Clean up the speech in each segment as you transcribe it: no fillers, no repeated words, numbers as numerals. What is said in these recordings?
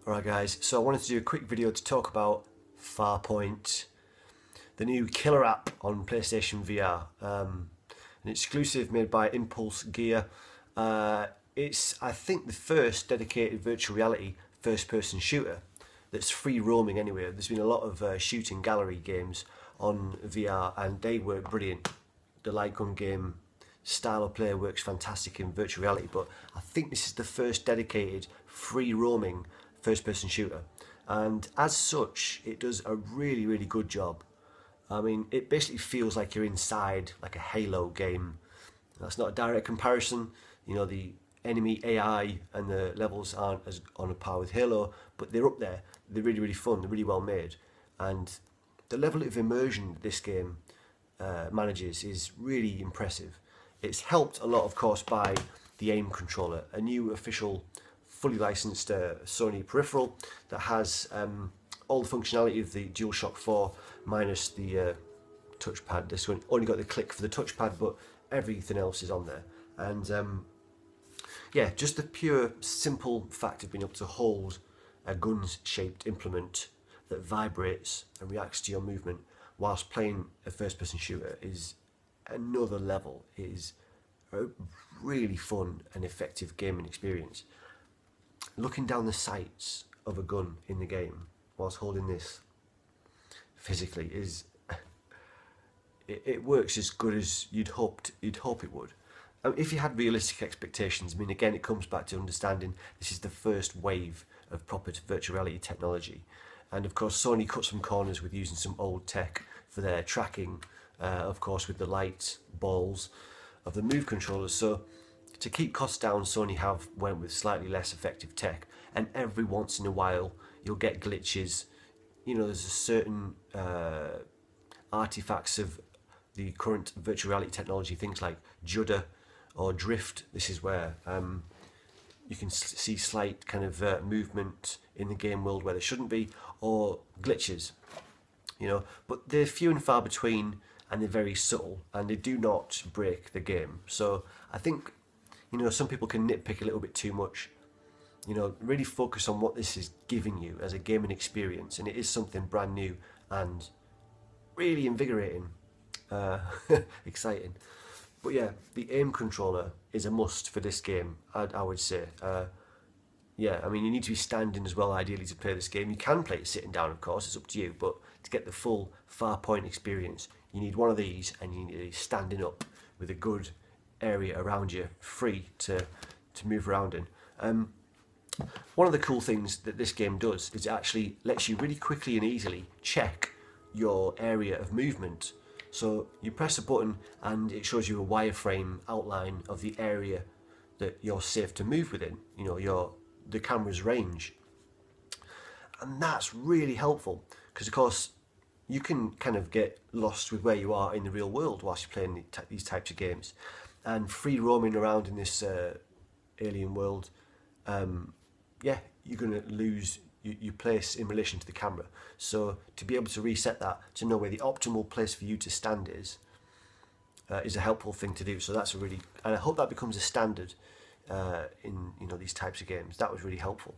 Alright guys, so I wanted to do a quick video to talk about Farpoint, the new killer app on PlayStation VR, an exclusive made by Impulse Gear. It's, I think, the first dedicated virtual reality first-person shooter that's free roaming anyway. There's been a lot of shooting gallery games on VR and they work brilliant. The light gun game style of play works fantastic in virtual reality, but I think this is the first dedicated free roaming first-person shooter, and as such it does a really good job. I mean, it basically feels like you're inside like a Halo game. That's not a direct comparison, you know, the enemy AI and the levels aren't as on a par with Halo, but they're up there. They're really fun, they're really well made, and the level of immersion this game manages is really impressive. It's helped a lot, of course, by the aim controller, a new official fully licensed Sony peripheral that has all the functionality of the DualShock 4 minus the touchpad. This one only got the click for the touchpad, but everything else is on there. And yeah, just the pure simple fact of being able to hold a gun-shaped implement that vibrates and reacts to your movement whilst playing a first-person shooter is another level. It is a really fun and effective gaming experience. Looking down the sights of a gun in the game whilst holding this physically is it works as good as you'd hope it would. If you had realistic expectations, I mean, again, it comes back to understanding this is the first wave of proper virtual reality technology, and of course Sony cut some corners with using some old tech for their tracking, of course with the light balls of the Move controllers. So to keep costs down, Sony have went with slightly less effective tech, and every once in a while you'll get glitches. You know, there's a certain artifacts of the current virtual reality technology, things like judder or drift. This is where you can see slight kind of movement in the game world where there shouldn't be, or glitches, you know, but they're few and far between and they're very subtle and they do not break the game. So I think, you know, some people can nitpick a little bit too much. You know, really focus on what this is giving you as a gaming experience, and it is something brand new and really invigorating, exciting. But yeah, the aim controller is a must for this game, I would say. Yeah, I mean, you need to be standing as well, ideally, to play this game. You can play it sitting down, of course, it's up to you, but to get the full Farpoint experience, you need one of these, and you need to be standing up with a good area around you, free to move around in. One of the cool things that this game does is it actually lets you really quickly and easily check your area of movement. So you press a button and it shows you a wireframe outline of the area that you're safe to move within, you know, the camera's range. And that's really helpful because, of course, you can kind of get lost with where you are in the real world whilst you're playing these types of games. And free roaming around in this alien world, yeah, you're going to lose your place in relation to the camera. So to be able to reset that, to know where the optimal place for you to stand is a helpful thing to do. So that's a really, and I hope that becomes a standard in, you know, these types of games. That was really helpful.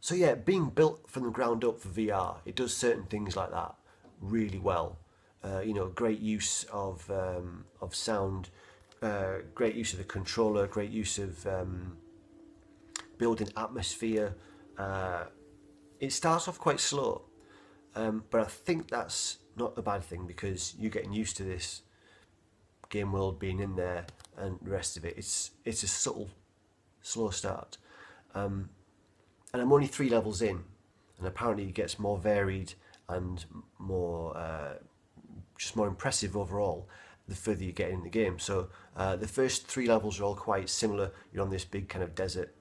So yeah, being built from the ground up for VR, it does certain things like that really well. You know, great use of sound, great use of the controller, great use of building atmosphere. It starts off quite slow, but I think that's not a bad thing because you're getting used to this game world being in there and the rest of it. It's a subtle, slow start, and I'm only 3 levels in, and apparently it gets more varied and more just more impressive overall the further you get in the game. So the first 3 levels are all quite similar. You're on this big kind of desert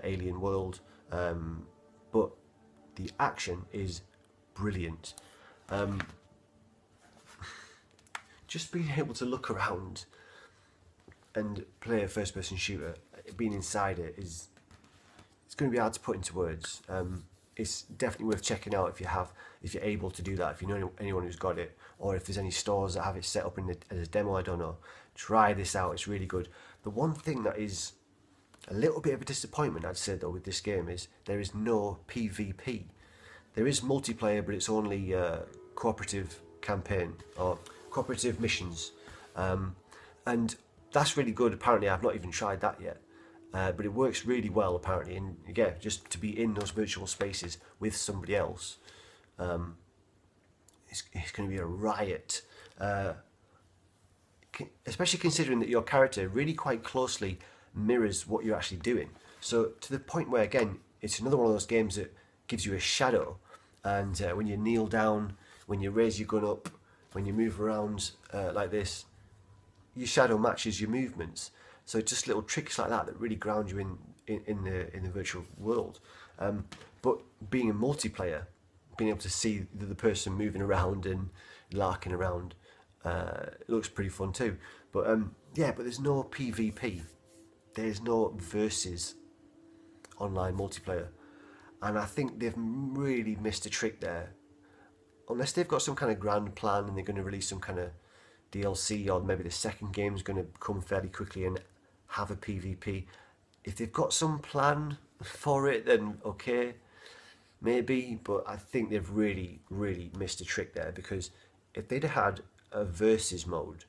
alien world, but the action is brilliant. Just being able to look around and play a first-person shooter, being inside it it's going to be hard to put into words. It's definitely worth checking out if you're able to do that, if you know anyone who's got it, or if there's any stores that have it set up as a demo. I don't know. Try this out, it's really good. The one thing that is A little bit of a disappointment, I'd say, though, with this game is there is no PvP. There is multiplayer, but it's only cooperative campaign or cooperative missions, and that's really good. Apparently, I've not even tried that yet, but it works really well apparently. And yeah, just to be in those virtual spaces with somebody else, it's going to be a riot. Especially considering that your character really quite closely mirrors what you're actually doing. So to the point where, again, it's another one of those games that gives you a shadow, and when you kneel down, when you raise your gun up, when you move around like this, your shadow matches your movements. So just little tricks like that really ground you in the virtual world. But being a multiplayer, being able to see the person moving around and larking around, it looks pretty fun too. But yeah, but there's no PvP. There's no versus online multiplayer. And I think they've really missed a trick there. Unless they've got some kind of grand plan and they're going to release some kind of DLC, or maybe the second game is going to come fairly quickly and have a PvP. If they've got some plan for it, then okay, maybe. But I think they've really, really missed a trick there, because if they'd had a versus mode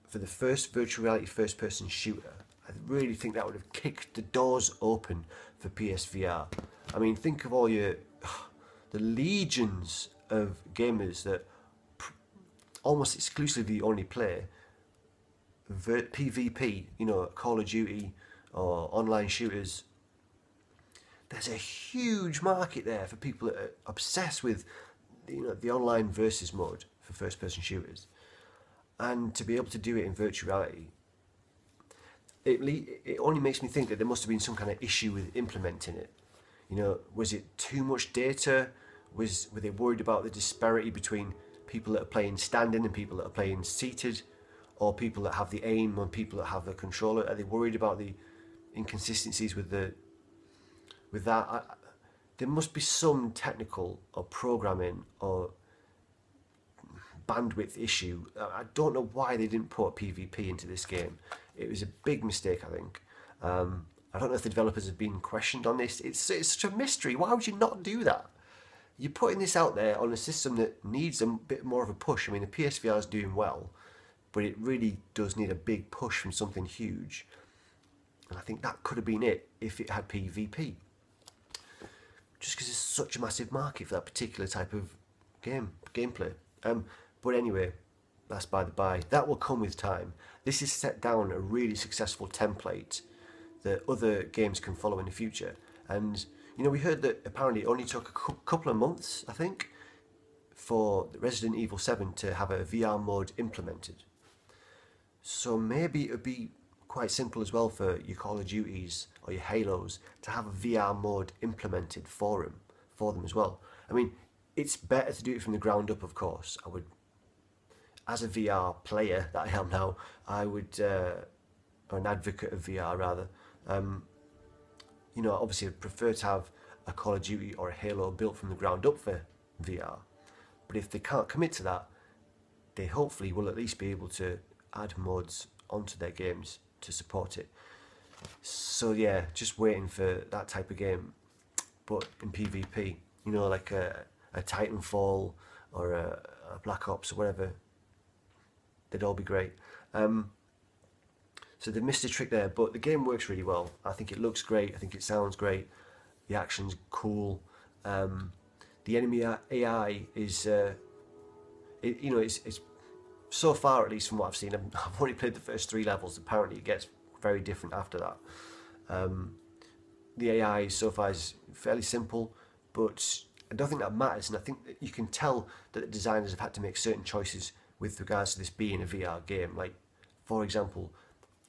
for the first virtual reality first person shooter, I really think that would have kicked the doors open for PSVR. I mean, think of all the legions of gamers that almost exclusively only play PvP, you know, Call of Duty or online shooters. There's a huge market there for people that are obsessed with, you know, the online versus mode for first person shooters. And to be able to do it in virtual reality, it only makes me think that there must have been some kind of issue with implementing it. You know, was it too much data? Were they worried about the disparity between people that are playing standing and people that are playing seated, or people that have the aim and people that have the controller? Are they worried about the inconsistencies with that? There must be some technical or programming or bandwidth issue. I don't know why they didn't put PvP into this game. It was a big mistake, I think. I don't know if the developers have been questioned on this. It's such a mystery. Why would you not do that? You're putting this out there on a system that needs a bit more of a push. I mean, the PSVR is doing well, but it really does need a big push from something huge. And I think that could have been it if it had PvP. Just because there's such a massive market for that particular type of gameplay. But anyway, that's by the by. That will come with time. This is set down a really successful template that other games can follow in the future. And you know, we heard that apparently it only took a couple of months, I think, for Resident Evil 7 to have a VR mode implemented. So maybe it would be quite simple as well for your Call of Duties or your Halos to have a VR mode implemented for them as well. I mean, it's better to do it from the ground up, of course. I would, as a VR player that I am now, I would, or an advocate of VR rather, you know, obviously I'd prefer to have a Call of Duty or a Halo built from the ground up for VR. But if they can't commit to that, they hopefully will at least be able to add mods onto their games to support it. So yeah, just waiting for that type of game, but in PvP, you know, like a Titanfall or a Black Ops or whatever. They'd all be great. So they missed a trick there, but the game works really well. I think it looks great. I think it sounds great. The action's cool. The enemy AI is, you know, it's so far, at least from what I've seen. I've only played the first 3 levels. Apparently, it gets very different after that. The AI so far is fairly simple, but I don't think that matters. And I think that you can tell that the designers have had to make certain choices with regards to this being a VR game. Like, for example,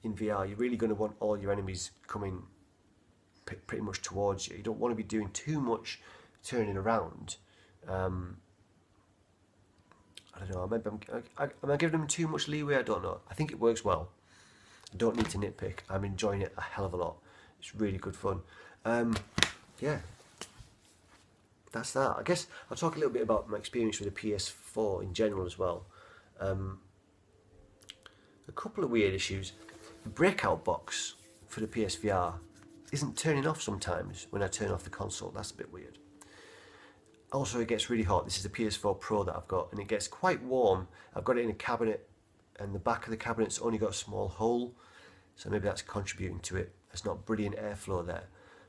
in VR, you're really going to want all your enemies coming pretty much towards you. You don't want to be doing too much turning around. I don't know, maybe am I giving them too much leeway? I don't know. I think it works well. I don't need to nitpick. I'm enjoying it a hell of a lot. It's really good fun. Yeah, that's that. I guess I'll talk a little bit about my experience with the PS4 in general as well. A couple of weird issues. The breakout box for the PSVR isn't turning off sometimes when I turn off the console. That's a bit weird. Also, it gets really hot. This is the PS4 Pro that I've got, and it gets quite warm. I've got it in a cabinet, and the back of the cabinet's only got a small hole, so maybe that's contributing to it. There's not brilliant airflow there,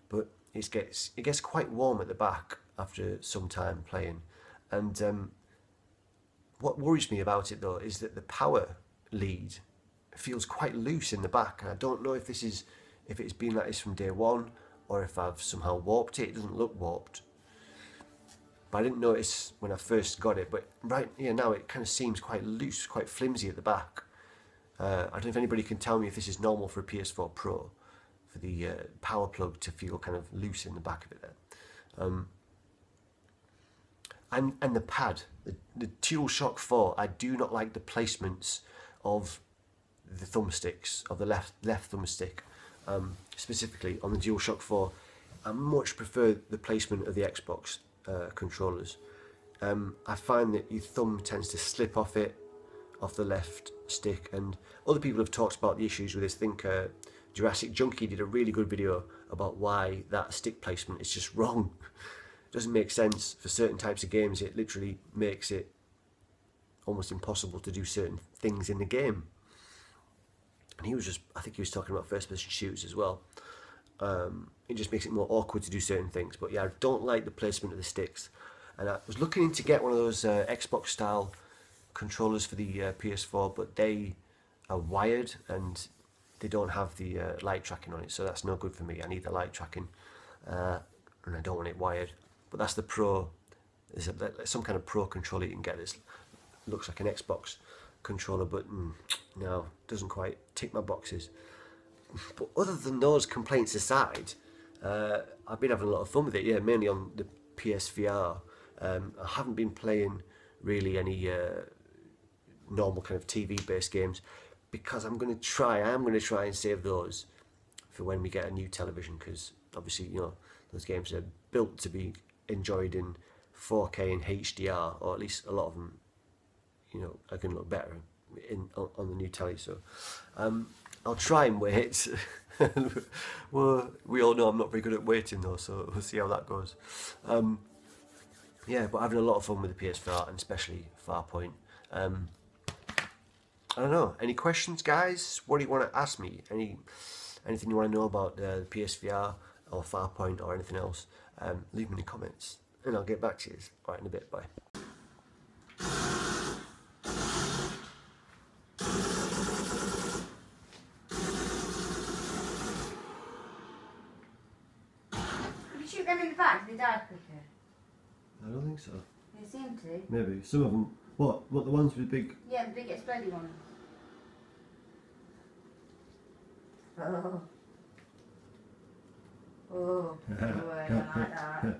but it gets quite warm at the back after some time playing. And what worries me about it though is that the power lead feels quite loose in the back, and I don't know if it's been like this from day one or if I've somehow warped it. It doesn't look warped, but I didn't notice when I first got it. But right here now it kind of seems quite loose, quite flimsy at the back. I don't know if anybody can tell me if this is normal for a PS4 Pro, for the power plug to feel kind of loose in the back of it there. And the pad, the DualShock 4, I do not like the placements of the thumbsticks, of the left thumbstick, specifically on the DualShock 4. I much prefer the placement of the Xbox controllers. I find that your thumb tends to slip off the left stick, and other people have talked about the issues with this. I think Jurassic Junkie did a really good video about why that stick placement is just wrong. It doesn't make sense for certain types of games. It literally makes it almost impossible to do certain things in the game. And I think he was talking about first-person shooters as well. It just makes it more awkward to do certain things. But yeah, I don't like the placement of the sticks. And I was looking to get one of those Xbox-style controllers for the PS4, but they are wired and they don't have the light tracking on it, so that's no good for me. I need the light tracking, and I don't want it wired. But that's the Pro. There's some kind of Pro controller you can get. This looks like an Xbox controller, but no, doesn't quite tick my boxes. But other than those complaints aside, I've been having a lot of fun with it. Yeah, mainly on the PSVR. I haven't been playing really any normal kind of TV-based games, because I am going to try and save those for when we get a new television, because obviously, you know, those games are built to be enjoyed in 4K and HDR, or at least a lot of them, you know, are going to look better on the new telly. So I'll try and wait. Well, we all know I'm not very good at waiting though, so we'll see how that goes. Yeah, but having a lot of fun with the PS4, and especially Farpoint. I don't know. Any questions, guys? What do you want to ask me? Anything you want to know about the PSVR or Farpoint or anything else? Leave them in the comments, and I'll get back to you right in a bit. Bye. Did you shoot them in the back? Did they die quicker? I don't think so. They seem to. Maybe some of them. What the ones with big? Yeah, the big exploding ones. Oh. Oh. Oh, I don't like that.